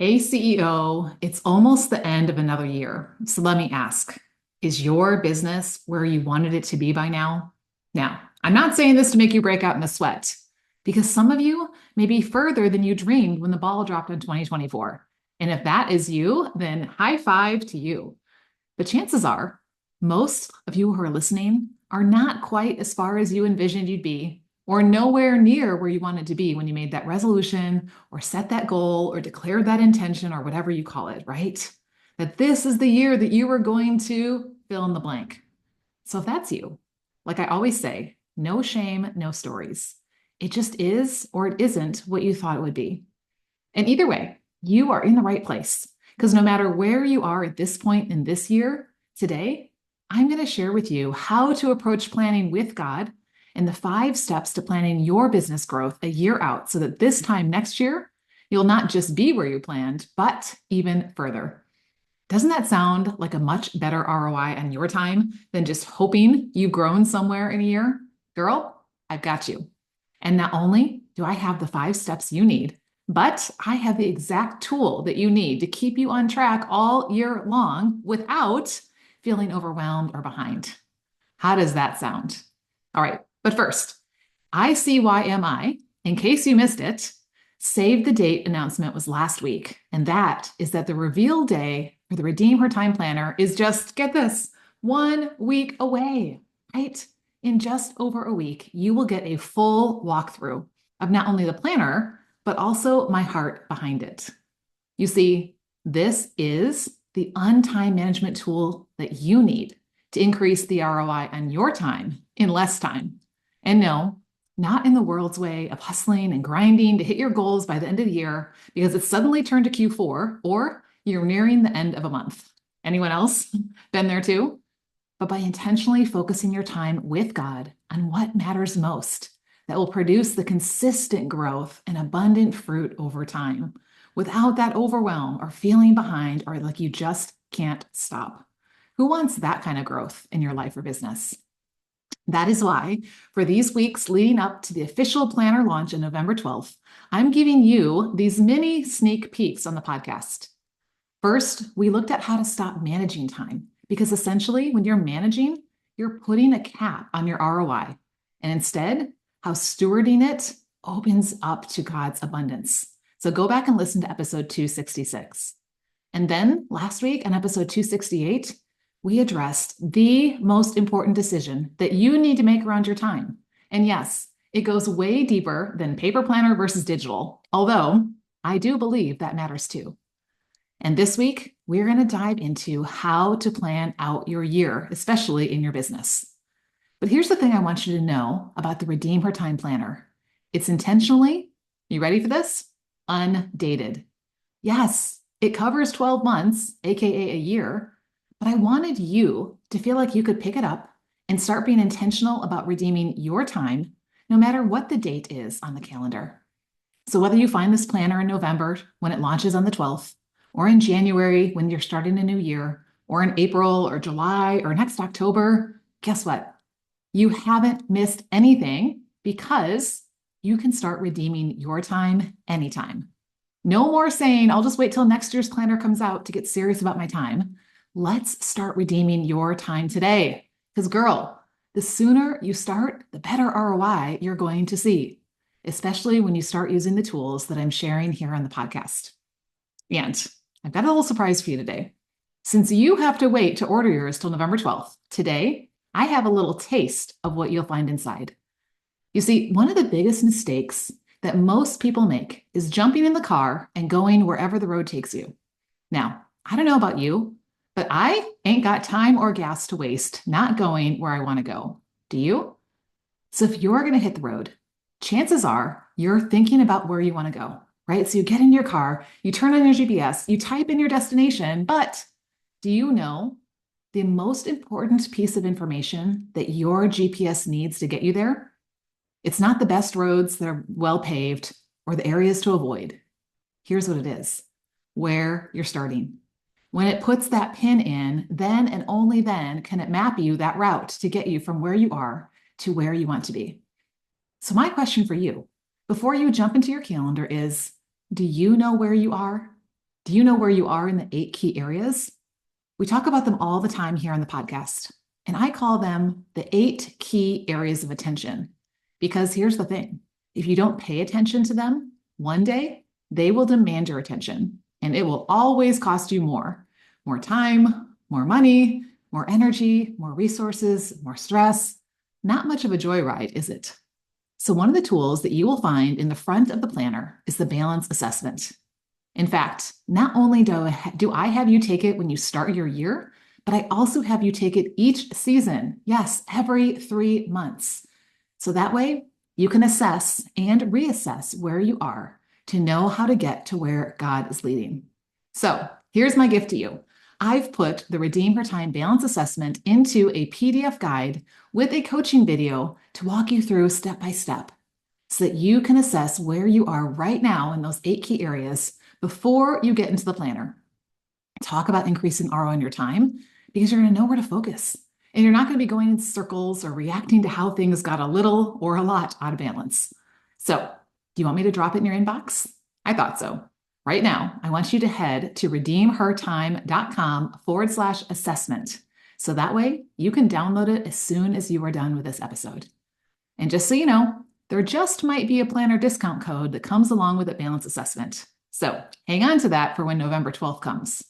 Hey, CEO, it's almost the end of another year. So let me ask, is your business where you wanted it to be by now? Now, I'm not saying this to make you break out in a sweat, because some of you may be further than you dreamed when the ball dropped in 2024. And if that is you, then high five to you. But chances are, most of you who are listening are not quite as far as you envisioned you'd be, or nowhere near where you wanted to be when you made that resolution, or set that goal, or declared that intention, or whatever you call it, right? That this is the year that you were going to fill in the blank. So if that's you, like I always say, no shame, no stories. It just is or it isn't what you thought it would be. And either way, you are in the right place because no matter where you are at this point in this year, today, I'm going to share with you how to approach planning with God and the 5 steps to planning your business growth a year out so that this time next year, you'll not just be where you planned, but even further. Doesn't that sound like a much better ROI on your time than just hoping you've grown somewhere in a year? Girl, I've got you. And not only do I have the 5 steps you need, but I have the exact tool that you need to keep you on track all year long without feeling overwhelmed or behind. How does that sound? All right, but first, ICYMI, in case you missed it, save the date announcement was last week. And that is that the reveal day for the Redeem Her Time Planner is just, get this, 1 week away, right? In just over a week, you will get a full walkthrough of not only the planner, but also my heart behind it. You see, this is the on-time management tool that you need to increase the ROI on your time in less time. And no, not in the world's way of hustling and grinding to hit your goals by the end of the year because it's suddenly turned to Q4 or you're nearing the end of a month. Anyone else been there too? But by intentionally focusing your time with God on what matters most, that will produce the consistent growth and abundant fruit over time without that overwhelm or feeling behind or like you just can't stop. Who wants that kind of growth in your life or business? That is why, for these weeks leading up to the official planner launch on November 12th, I'm giving you these mini sneak peeks on the podcast. First, we looked at how to stop managing time because essentially, when you're managing, you're putting a cap on your ROI. And instead, how stewarding it opens up to God's abundance. So go back and listen to episode 266. And then last week on episode 268, we addressed the most important decision that you need to make around your time. And yes, it goes way deeper than paper planner versus digital, although I do believe that matters too. And this week, we're going to dive into how to plan out your year, especially in your business. But here's the thing I want you to know about the Redeem Her Time Planner. It's intentionally, you ready for this? Undated. Yes, it covers 12 months, AKA a year, but I wanted you to feel like you could pick it up and start being intentional about redeeming your time, no matter what the date is on the calendar. So whether you find this planner in November when it launches on the 12th, or in January when you're starting a new year, or in April or July or next October, guess what? You haven't missed anything because you can start redeeming your time anytime. No more saying, I'll just wait till next year's planner comes out to get serious about my time. Let's start redeeming your time today. Because, girl, the sooner you start, the better ROI you're going to see, especially when you start using the tools that I'm sharing here on the podcast. And I've got a little surprise for you today. Since you have to wait to order yours till November 12th, today, I have a little taste of what you'll find inside. You see, one of the biggest mistakes that most people make is jumping in the car and going wherever the road takes you. Now, I don't know about you, but I ain't got time or gas to waste not going where I want to go. Do you? So if you're going to hit the road, chances are you're thinking about where you want to go, right? So you get in your car, you turn on your GPS, you type in your destination, but do you know the most important piece of information that your GPS needs to get you there? It's not the best roads that are well paved or the areas to avoid. Here's what it is: where you're starting. When it puts that pin in, then and only then can it map you that route to get you from where you are to where you want to be. So my question for you, before you jump into your calendar is, do you know where you are? Do you know where you are in the 8 key areas? We talk about them all the time here on the podcast, and I call them the 8 key areas of attention. Because here's the thing, if you don't pay attention to them, one day they will demand your attention, and it will always cost you more time, more money, more energy, more resources, more stress. Not much of a joyride, is it? So, one of the tools that you will find in the front of the planner is the balance assessment. In fact, not only do I have you take it when you start your year, but I also have you take it each season. Yes, every 3 months. So that way you can assess and reassess where you are to know how to get to where God is leading. So here's my gift to you. I've put the Redeem Her Time Balance Assessment into a PDF guide with a coaching video to walk you through step by step so that you can assess where you are right now in those 8 key areas before you get into the planner. Talk about increasing ROI on your time because you're going to know where to focus. And you're not going to be going in circles or reacting to how things got a little or a lot out of balance. So, do you want me to drop it in your inbox? I thought so. Right now, I want you to head to redeemhertime.com/assessment. So that way you can download it as soon as you are done with this episode. And just so you know, there just might be a planner discount code that comes along with a balance assessment. So hang on to that for when November 12th comes.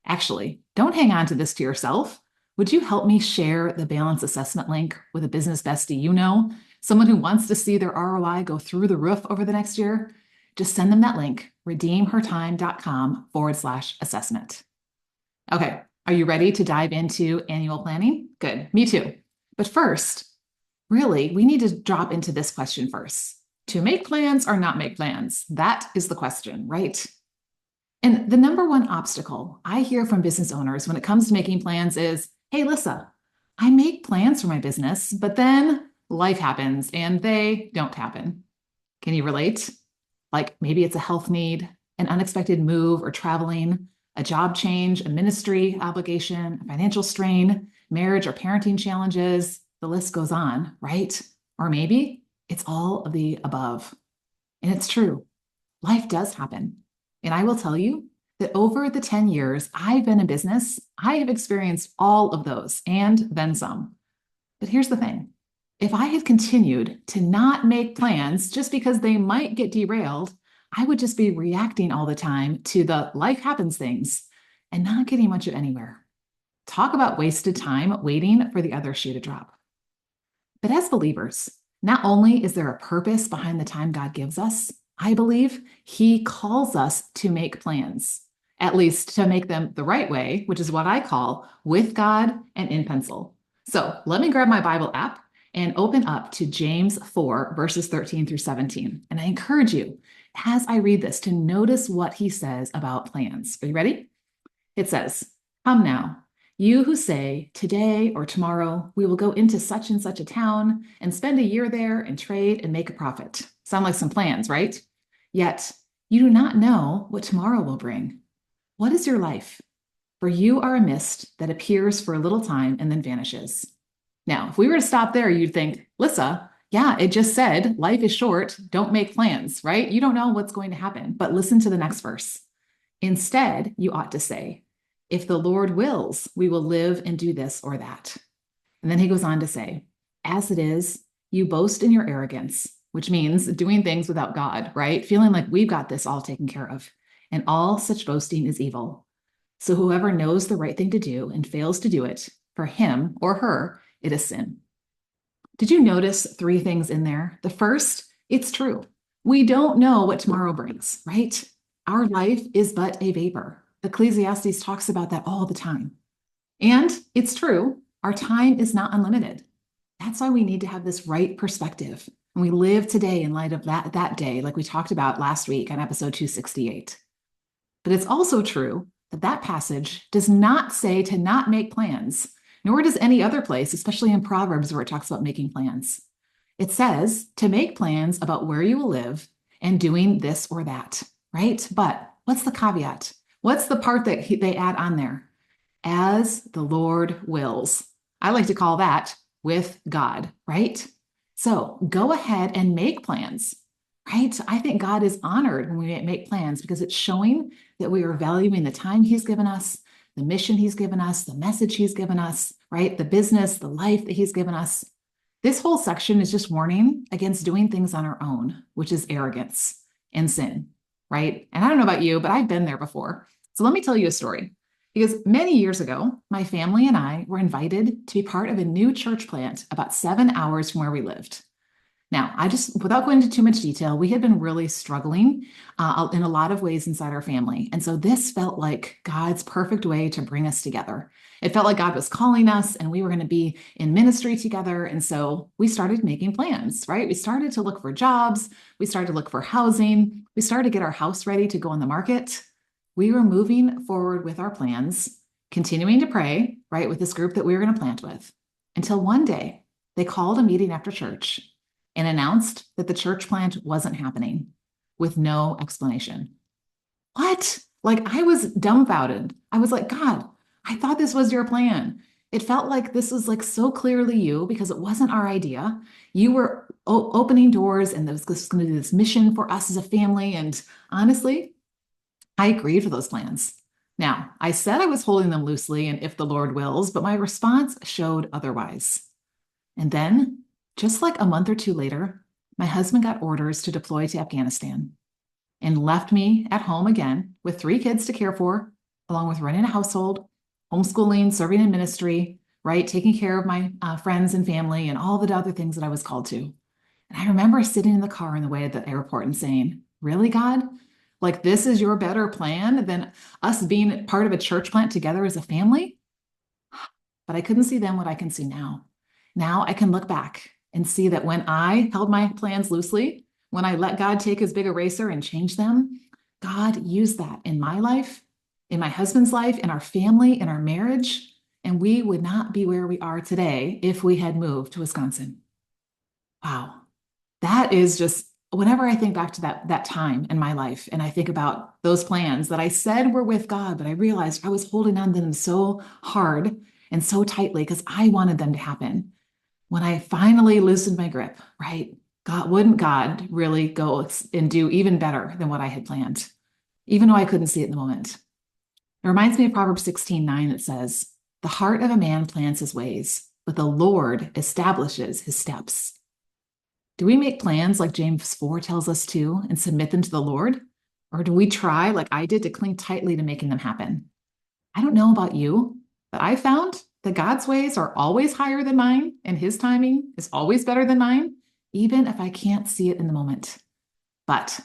Actually, don't hang on to this to yourself. Would you help me share the balance assessment link with a business bestie you know, someone who wants to see their ROI go through the roof over the next year? Just send them that link, redeemhertime.com/assessment. Okay, are you ready to dive into annual planning? Good, me too. But first, really, we need to drop into this question first. To make plans or not make plans? That is the question, right? And the number one obstacle I hear from business owners when it comes to making plans is, hey, Lissa, I make plans for my business, but then life happens and they don't happen. Can you relate? Like maybe it's a health need, an unexpected move or traveling, a job change, a ministry obligation, a financial strain, marriage or parenting challenges. The list goes on, right? Or maybe it's all of the above. And it's true. Life does happen. And I will tell you that over the 10 years I've been in business, I have experienced all of those and then some. But here's the thing. If I had continued to not make plans just because they might get derailed, I would just be reacting all the time to the life happens things and not getting much of anywhere. Talk about wasted time waiting for the other shoe to drop. But as believers, not only is there a purpose behind the time God gives us, I believe He calls us to make plans, at least to make them the right way, which is what I call with God and in pencil. So let me grab my Bible app and open up to James 4, verses 13 through 17. And I encourage you, as I read this, to notice what he says about plans. Are you ready? It says, "Come now, you who say, today or tomorrow, we will go into such and such a town and spend a year there and trade and make a profit." Sound like some plans, right? Yet you do not know what tomorrow will bring. What is your life? For you are a mist that appears for a little time and then vanishes. Now, if we were to stop there, you'd think, Lissa, yeah, it just said life is short, don't make plans, right? You don't know what's going to happen. But listen to the next verse. Instead, you ought to say, if the Lord wills, we will live and do this or that. And then he goes on to say, as it is, you boast in your arrogance, which means doing things without God, right? Feeling like we've got this all taken care of. And all such boasting is evil. So whoever knows the right thing to do and fails to do it, for him or her, it is sin. Did you notice 3 things in there? The first, it's true. We don't know what tomorrow brings, right? Our life is but a vapor. Ecclesiastes talks about that all the time. And it's true, our time is not unlimited. That's why we need to have this right perspective. And we live today in light of that day, like we talked about last week on episode 268. But it's also true that passage does not say to not make plans, nor does any other place, especially in Proverbs where it talks about making plans. It says to make plans about where you will live and doing this or that, right? But what's the caveat? What's the part that they add on there? As the Lord wills. I like to call that with God, right? So go ahead and make plans. right? I think God is honored when we make plans because it's showing that we are valuing the time He's given us, the mission He's given us, the message He's given us, right? The business, the life that He's given us. This whole section is just warning against doing things on our own, which is arrogance and sin, right? And I don't know about you, but I've been there before. So let me tell you a story. Because many years ago, my family and I were invited to be part of a new church plant about 7 hours from where we lived. Now, without going into too much detail, we had been really struggling in a lot of ways inside our family. And so this felt like God's perfect way to bring us together. It felt like God was calling us and we were going to be in ministry together. And so we started making plans, right? We started to look for jobs. We started to look for housing. We started to get our house ready to go on the market. We were moving forward with our plans, continuing to pray, right, with this group that we were going to plant with, until one day they called a meeting after church and announced that the church plant wasn't happening with no explanation. What? Like, I was dumbfounded. I was like, God, I thought this was your plan. It felt like this was like so clearly you because it wasn't our idea. You were opening doors and there was going to be this mission for us as a family. And honestly, I agreed with those plans. Now, I said I was holding them loosely and if the Lord wills, but my response showed otherwise. And then, just like a month or two later, my husband got orders to deploy to Afghanistan and left me at home again with 3 kids to care for, along with running a household, homeschooling, serving in ministry, right? Taking care of my friends and family and all the other things that I was called to. And I remember sitting in the car on the way to the airport and saying, really, God? Like, this is your better plan than us being part of a church plant together as a family? But I couldn't see then what I can see now. Now I can look back and see that when I held my plans loosely, when I let God take his big eraser and change them, God used that in my life, in my husband's life, in our family, in our marriage. And we would not be where we are today if we had moved to Wisconsin. Wow. That is just, whenever I think back to that time in my life and I think about those plans that I said were with God, but I realized I was holding on to them so hard and so tightly because I wanted them to happen. When I finally loosened my grip, right? Wouldn't God really go and do even better than what I had planned, even though I couldn't see it in the moment? It reminds me of Proverbs 16:9 that says, the heart of a man plans his ways, but the Lord establishes his steps. Do we make plans like James 4 tells us to and submit them to the Lord? Or do we try, like I did, to cling tightly to making them happen? I don't know about you, but I found that God's ways are always higher than mine, and his timing is always better than mine, even if I can't see it in the moment. But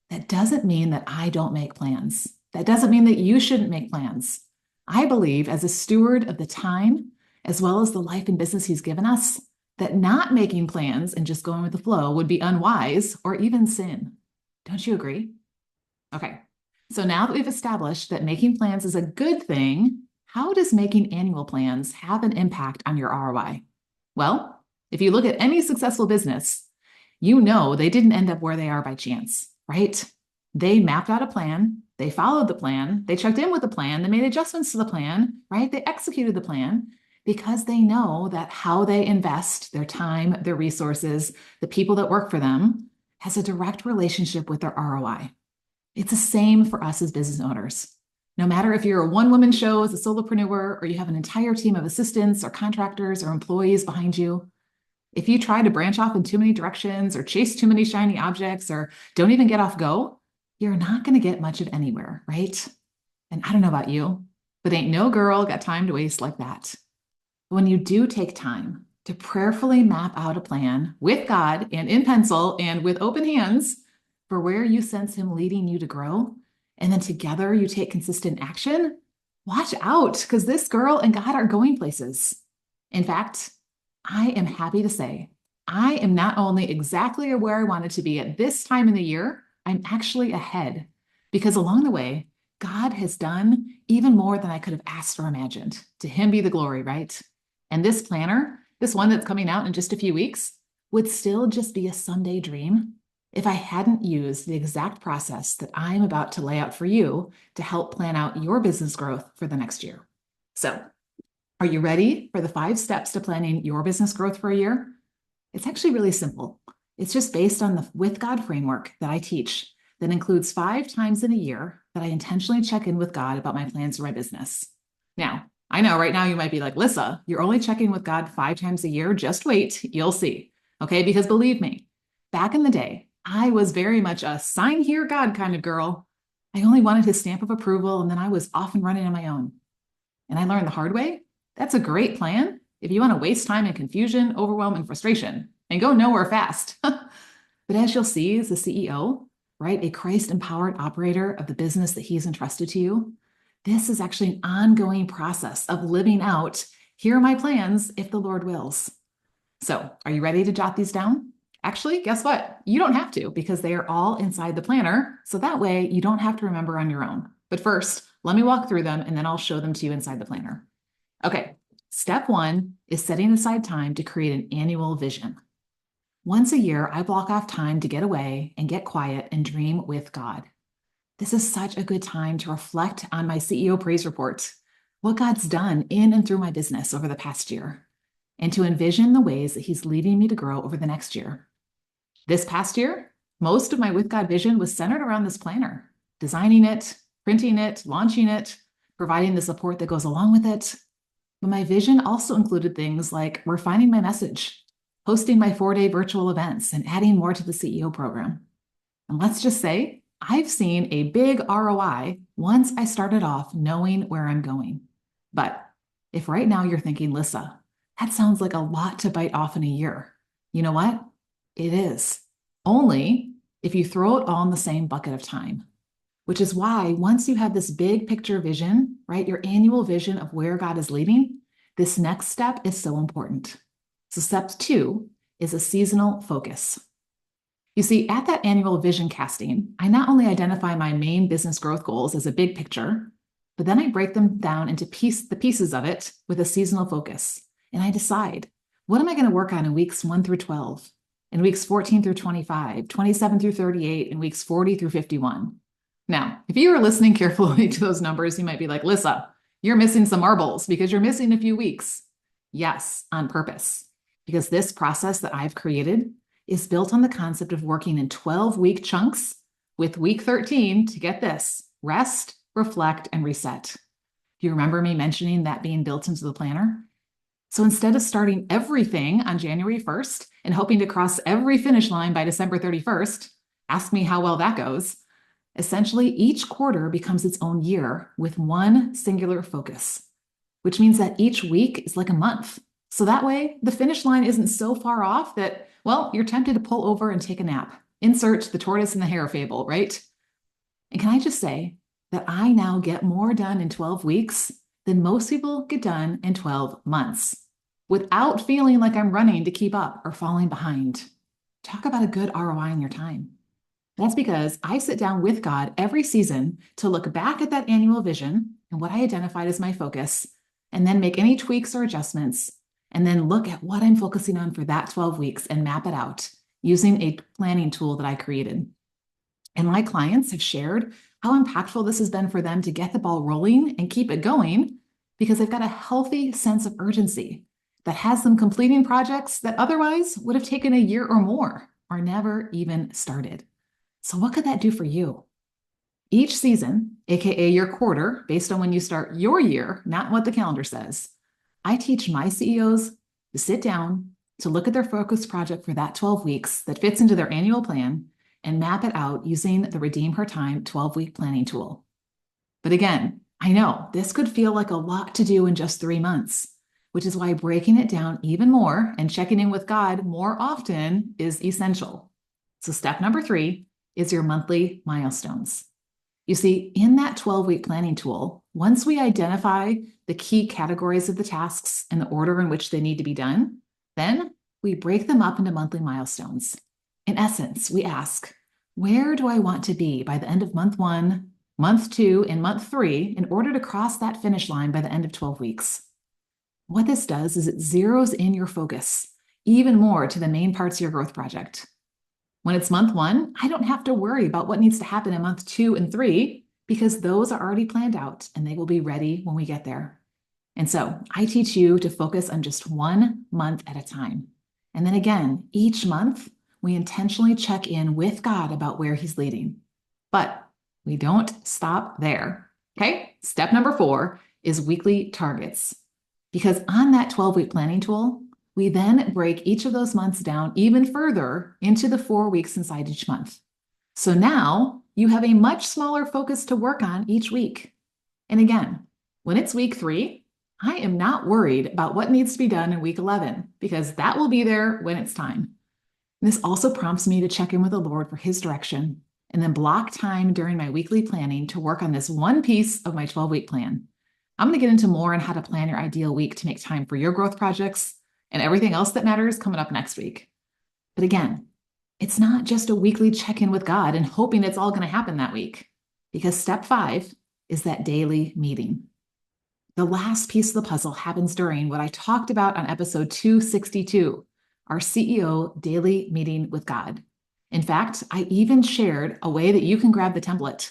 that doesn't mean that I don't make plans. That doesn't mean that you shouldn't make plans. I believe, as a steward of the time, as well as the life and business he's given us, that not making plans and just going with the flow would be unwise or even sin. Don't you agree? Okay. So now that we've established that making plans is a good thing, how does making annual plans have an impact on your ROI? Well, if you look at any successful business, you know they didn't end up where they are by chance, right? They mapped out a plan, they followed the plan, they checked in with the plan, they made adjustments to the plan, right? They executed the plan because they know that how they invest their time, their resources, the people that work for them has a direct relationship with their ROI. It's the same for us as business owners. No matter if you're a one-woman show as a solopreneur or you have an entire team of assistants or contractors or employees behind you, if you try to branch off in too many directions or chase too many shiny objects or don't even get off go, you're not going to get much of anywhere, right? And I don't know about you, but ain't no girl got time to waste like that. When you do take time to prayerfully map out a plan with God and in pencil and with open hands for where you sense him leading you to grow, and then together you take consistent action, watch out because this girl and God are going places. In fact, I am happy to say I am not only exactly where I wanted to be at this time in the year, I'm actually ahead because along the way, God has done even more than I could have asked or imagined. To him be the glory, right? And this planner, this one that's coming out in just a few weeks, would still just be a Sunday dream if I hadn't used the exact process that I'm about to lay out for you to help plan out your business growth for the next year. So, are you ready for the 5 steps to planning your business growth for a year? It's actually really simple. It's just based on the with God framework that I teach that includes 5 times in a year that I intentionally check in with God about my plans for my business. Now, I know right now you might be like, Lissa, you're only checking with God 5 times a year. Just wait, you'll see. Okay, because believe me, back in the day, I was very much a sign here, God kind of girl. I only wanted his stamp of approval, and then I was off and running on my own. And I learned the hard way. That's a great plan if you want to waste time in confusion, overwhelm, and frustration and go nowhere fast. But as you'll see, as the CEO, right, a Christ empowered operator of the business that he's entrusted to you, this is actually an ongoing process of living out, here are my plans if the Lord wills. So, are you ready to jot these down? Actually, guess what? You don't have to because they are all inside the planner. So that way you don't have to remember on your own. But first, let me walk through them and then I'll show them to you inside the planner. Okay, step 1 is setting aside time to create an annual vision. Once a year, I block off time to get away and get quiet and dream with God. This is such a good time to reflect on my CEO praise report, what God's done in and through my business over the past year, and to envision the ways that he's leading me to grow over the next year. This past year, most of my With God vision was centered around this planner, designing it, printing it, launching it, providing the support that goes along with it. But my vision also included things like refining my message, hosting my 4-day virtual events, and adding more to the CEO program. And let's just say, I've seen a big ROI once I started off knowing where I'm going. But if right now you're thinking, Lissa, that sounds like a lot to bite off in a year. You know what? It is. Only if you throw it all in the same bucket of time, which is why once you have this big picture vision, right, your annual vision of where God is leading, this next step is so important. So step 2 is a seasonal focus. You see, at that annual vision casting, I not only identify my main business growth goals as a big picture, but then I break them down into the pieces of it with a seasonal focus. And I decide, what am I going to work on in weeks 1 through 12, in weeks 14 through 25, 27 through 38, and weeks 40 through 51? Now, if you were listening carefully to those numbers, you might be like, Lissa, you're missing some marbles because you're missing a few weeks. Yes, on purpose, because this process that I've created is built on the concept of working in 12-week chunks with week 13 to get this, rest, reflect, and reset. Do you remember me mentioning that being built into the planner? So instead of starting everything on January 1st and hoping to cross every finish line by December 31st, ask me how well that goes. Essentially, each quarter becomes its own year with one singular focus, which means that each week is like a month. So that way, the finish line isn't so far off that, well, you're tempted to pull over and take a nap. Insert the tortoise and the hare fable, right? And can I just say that I now get more done in 12 weeks than most people get done in 12 months without feeling like I'm running to keep up or falling behind. Talk about a good ROI on your time. That's because I sit down with God every season to look back at that annual vision and what I identified as my focus, and then make any tweaks or adjustments, and then look at what I'm focusing on for that 12 weeks and map it out using a planning tool that I created. And my clients have shared how impactful this has been for them to get the ball rolling and keep it going because they've got a healthy sense of urgency that has them completing projects that otherwise would have taken a year or more or never even started. So what could that do for you? Each season, aka your quarter, based on when you start your year, not what the calendar says, I teach my CEOs to sit down, to look at their focus project for that 12 weeks that fits into their annual plan and map it out using the Redeem Her Time 12-week planning tool. But again, I know this could feel like a lot to do in just 3 months, which is why breaking it down even more and checking in with God more often is essential. So step number 3 is your monthly milestones. You see, in that 12-week planning tool, once we identify the key categories of the tasks and the order in which they need to be done, then we break them up into monthly milestones. In essence, we ask, where do I want to be by the end of month 1, month 2, and month 3 in order to cross that finish line by the end of 12 weeks? What this does is it zeroes in your focus even more to the main parts of your growth project. When it's month 1, I don't have to worry about what needs to happen in month 2 and 3 because those are already planned out and they will be ready when we get there. And so I teach you to focus on just 1 month at a time. And then again, each month, we intentionally check in with God about where He's leading. But we don't stop there. Okay. Step number 4 is weekly targets. Because on that 12-week planning tool, we then break each of those months down even further into the 4 weeks inside each month. So now you have a much smaller focus to work on each week. And again, when it's week 3, I am not worried about what needs to be done in week 11 because that will be there when it's time. This also prompts me to check in with the Lord for His direction and then block time during my weekly planning to work on this one piece of my 12-week plan. I'm going to get into more on how to plan your ideal week to make time for your growth projects and everything else that matters coming up next week. But again, it's not just a weekly check-in with God and hoping it's all going to happen that week, because step 5 is that daily meeting. The last piece of the puzzle happens during what I talked about on episode 262, our CEO daily meeting with God. In fact, I even shared a way that you can grab the template.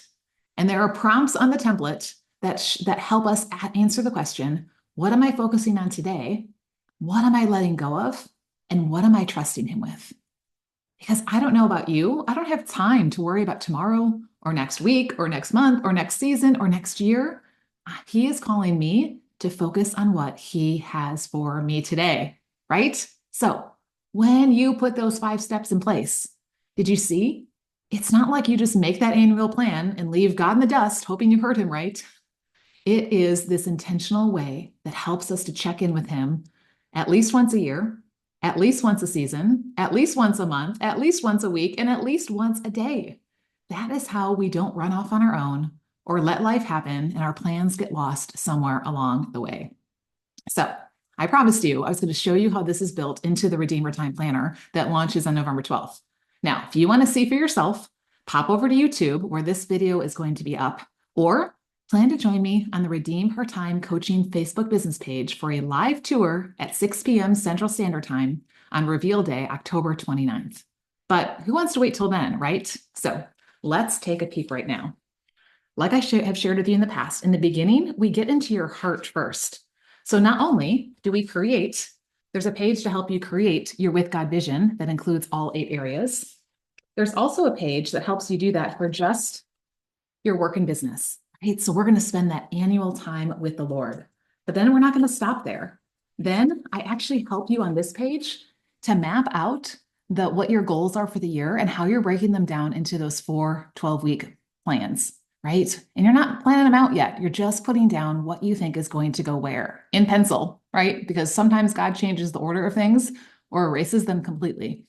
And there are prompts on the template that help us answer the question, what am I focusing on today? What am I letting go of? And what am I trusting Him with? Because I don't know about you, I don't have time to worry about tomorrow or next week or next month or next season or next year. He is calling me to focus on what He has for me today, right? So when you put those 5 steps in place, did you see? It's not like you just make that annual plan and leave God in the dust hoping you heard Him right. It is this intentional way that helps us to check in with Him at least once a year, at least once a season, at least once a month, at least once a week, and at least once a day. That is how we don't run off on our own or let life happen and our plans get lost somewhere along the way. So I promised you I was going to show you how this is built into the Redeemer Time Planner that launches on November 12th. Now, if you want to see for yourself, pop over to YouTube where this video is going to be up, or plan to join me on the Redeem Her Time Coaching Facebook business page for a live tour at 6 p.m. Central Standard Time on Reveal Day, October 29th. But who wants to wait till then, right? So let's take a peek right now. Like I have shared with you in the past, in the beginning, we get into your heart first. So not only do we create, there's a page to help you create your With God vision that includes all 8 areas. There's also a page that helps you do that for just your work and business, right? So we're going to spend that annual time with the Lord, but then we're not going to stop there. Then I actually help you on this page to map out what your goals are for the year and how you're breaking them down into those 4 12-week plans. Right? And you're not planning them out yet. You're just putting down what you think is going to go where in pencil, right? Because sometimes God changes the order of things or erases them completely.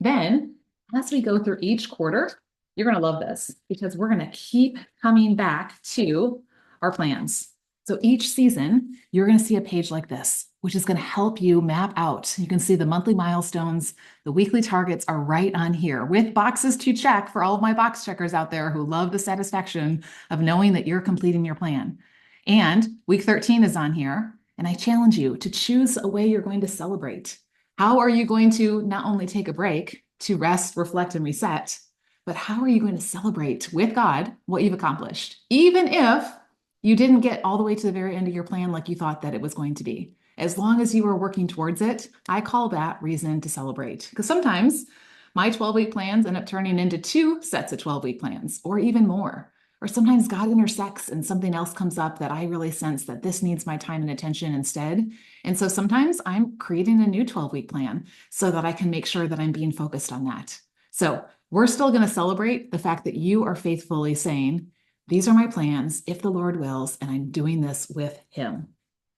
Then, as we go through each quarter, you're going to love this because we're going to keep coming back to our plans. So each season, you're going to see a page like this, which is going to help you map out. You can see the monthly milestones. The weekly targets are right on here with boxes to check for all of my box checkers out there who love the satisfaction of knowing that you're completing your plan. And week 13 is on here. And I challenge you to choose a way you're going to celebrate. How are you going to not only take a break to rest, reflect, and reset, but how are you going to celebrate with God what you've accomplished, even if you didn't get all the way to the very end of your plan like you thought that it was going to be? As long as you are working towards it, I call that reason to celebrate. Because sometimes my 12-week plans end up turning into 2 sets of 12-week plans or even more. Or sometimes God intersects and something else comes up that I really sense that this needs my time and attention instead. And so sometimes I'm creating a new 12-week plan so that I can make sure that I'm being focused on that. So we're still going to celebrate the fact that you are faithfully saying, these are my plans, if the Lord wills, and I'm doing this with Him.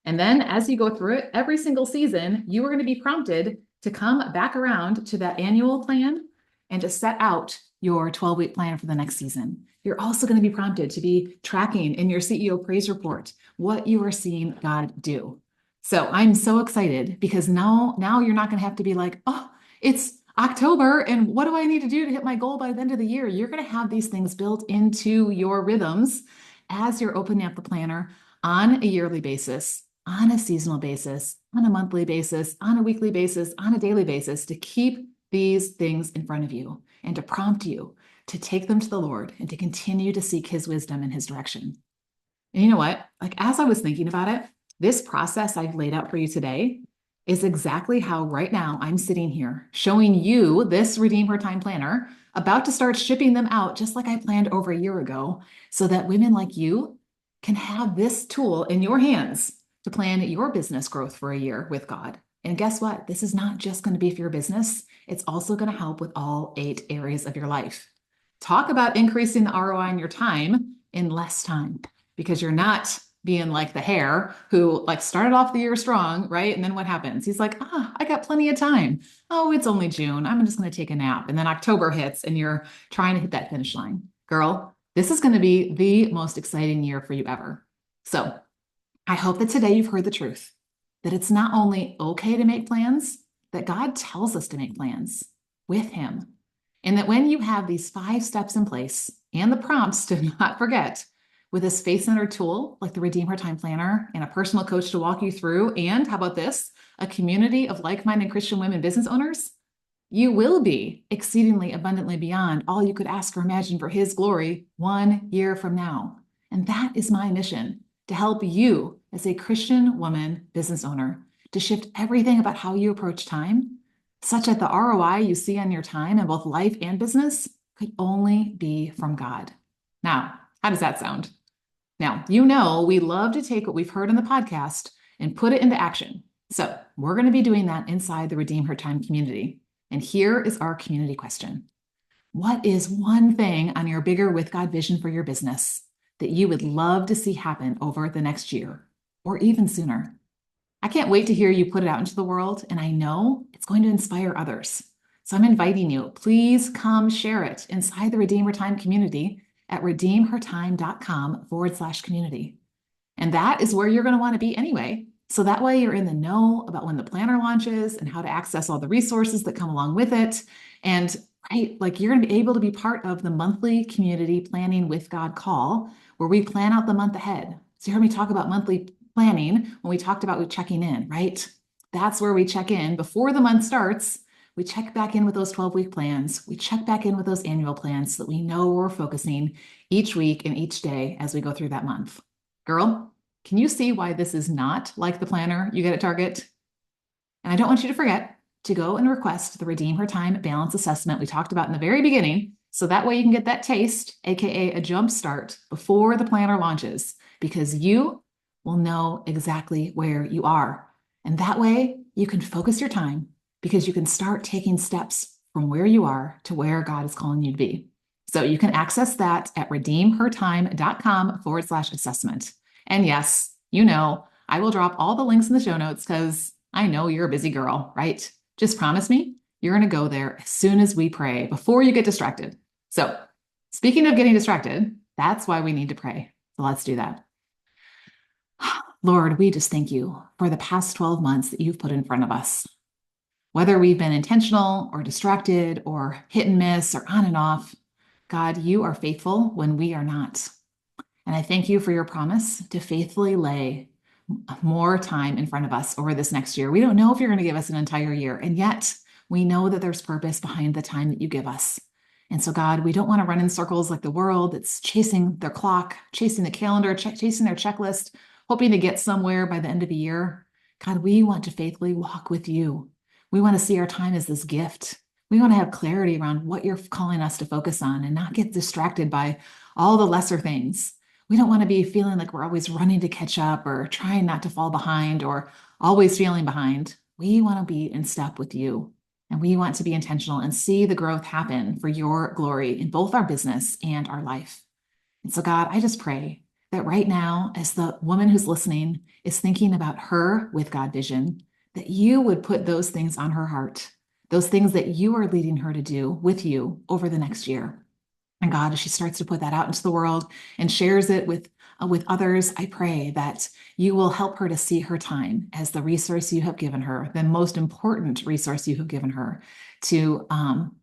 And then as you go through it, every single season, you are going to be prompted to come back around to that annual plan and to set out your 12-week plan for the next season. You're also going to be prompted to be tracking in your CEO praise report what you are seeing God do. So I'm so excited because now you're not going to have to be like, oh, it's October, and what do I need to do to hit my goal by the end of the year? You're going to have these things built into your rhythms as you're opening up the planner on a yearly basis, on a seasonal basis, on a monthly basis, on a weekly basis, on a daily basis, to keep these things in front of you and to prompt you to take them to the Lord and to continue to seek His wisdom and His direction. And you know what? Like, as I was thinking about it, this process I've laid out for you today, is exactly how right now I'm sitting here showing you this Redeem Her Time planner, about to start shipping them out just like I planned over a year ago, so that women like you can have this tool in your hands to plan your business growth for a year with God. And guess what? This is not just going to be for your business, it's also going to help with all 8 areas of your life. Talk about increasing the ROI on your time in less time, because you're not being like the hare who like started off the year strong, right? And then what happens? He's like, I got plenty of time. Oh, it's only June. I'm just going to take a nap. And then October hits and you're trying to hit that finish line. Girl, this is going to be the most exciting year for you ever. So I hope that today you've heard the truth, that it's not only okay to make plans, that God tells us to make plans with Him. And that when you have these 5 steps in place and the prompts to not forget, with this faith-centered tool like the Redeem Her Time Planner and a personal coach to walk you through, and how about this, a community of like-minded Christian women business owners, you will be exceedingly abundantly beyond all you could ask or imagine for His glory 1 year from now. And that is my mission, to help you as a Christian woman business owner to shift everything about how you approach time, such that the ROI you see on your time in both life and business could only be from God. Now, how does that sound? Now, we love to take what we've heard in the podcast and put it into action. So we're going to be doing that inside the Redeem Her Time community. And here is our community question. What is one thing on your bigger with God vision for your business that you would love to see happen over the next year or even sooner? I can't wait to hear you put it out into the world, and I know it's going to inspire others. So I'm inviting you, please come share it inside the Redeem Her Time community at redeemhertime.com/community. And that is where you're going to want to be anyway. So that way you're in the know about when the planner launches and how to access all the resources that come along with it. And right, like you're going to be able to be part of the monthly community planning with God call, where we plan out the month ahead. So you heard me talk about monthly planning when we talked about checking in, right? That's where we check in before the month starts. We check back in with those 12-week plans. We check back in with those annual plans so that we know where we're focusing each week and each day as we go through that month. Girl, can you see why this is not like the planner you get at Target? And I don't want you to forget to go and request the Redeem Her Time balance assessment we talked about in the very beginning, so that way you can get that taste, aka a jump start, before the planner launches, because you will know exactly where you are. And that way you can focus your time, because you can start taking steps from where you are to where God is calling you to be. So you can access that at redeemhertime.com/assessment. And yes, I will drop all the links in the show notes because I know you're a busy girl, right? Just promise me you're going to go there as soon as we pray, before you get distracted. So speaking of getting distracted, that's why we need to pray. So let's do that. Lord, we just thank you for the past 12 months that you've put in front of us. Whether we've been intentional or distracted or hit and miss or on and off, God, you are faithful when we are not. And I thank you for your promise to faithfully lay more time in front of us over this next year. We don't know if you're going to give us an entire year, and yet we know that there's purpose behind the time that you give us. And so, God, we don't want to run in circles like the world that's chasing their clock, chasing the calendar, chasing their checklist, hoping to get somewhere by the end of the year. God, we want to faithfully walk with you. We want to see our time as this gift. We want to have clarity around what you're calling us to focus on and not get distracted by all the lesser things. We don't want to be feeling like we're always running to catch up or trying not to fall behind or always feeling behind. We want to be in step with you, and we want to be intentional and see the growth happen for your glory in both our business and our life. And so, God, I just pray that right now, as the woman who's listening is thinking about her with God vision, that you would put those things on her heart, those things that you are leading her to do with you over the next year. And God, as she starts to put that out into the world and shares it with others, I pray that you will help her to see her time as the resource you have given her, the most important resource you have given her, to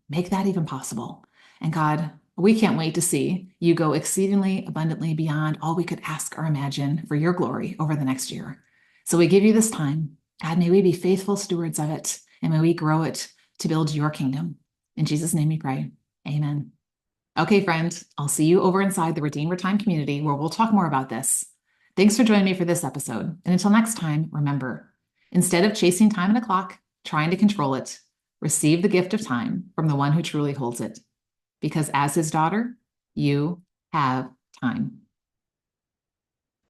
make that even possible. And God, we can't wait to see you go exceedingly abundantly beyond all we could ask or imagine for your glory over the next year. So we give you this time. God, may we be faithful stewards of it, and may we grow it to build your kingdom. In Jesus' name we pray. Amen. Okay, friend, I'll see you over inside the Redeem Her Time community, where we'll talk more about this. Thanks for joining me for this episode. And until next time, remember, Instead of chasing time in a clock, trying to control it, receive the gift of time from the one who truly holds it. Because as his daughter, you have time.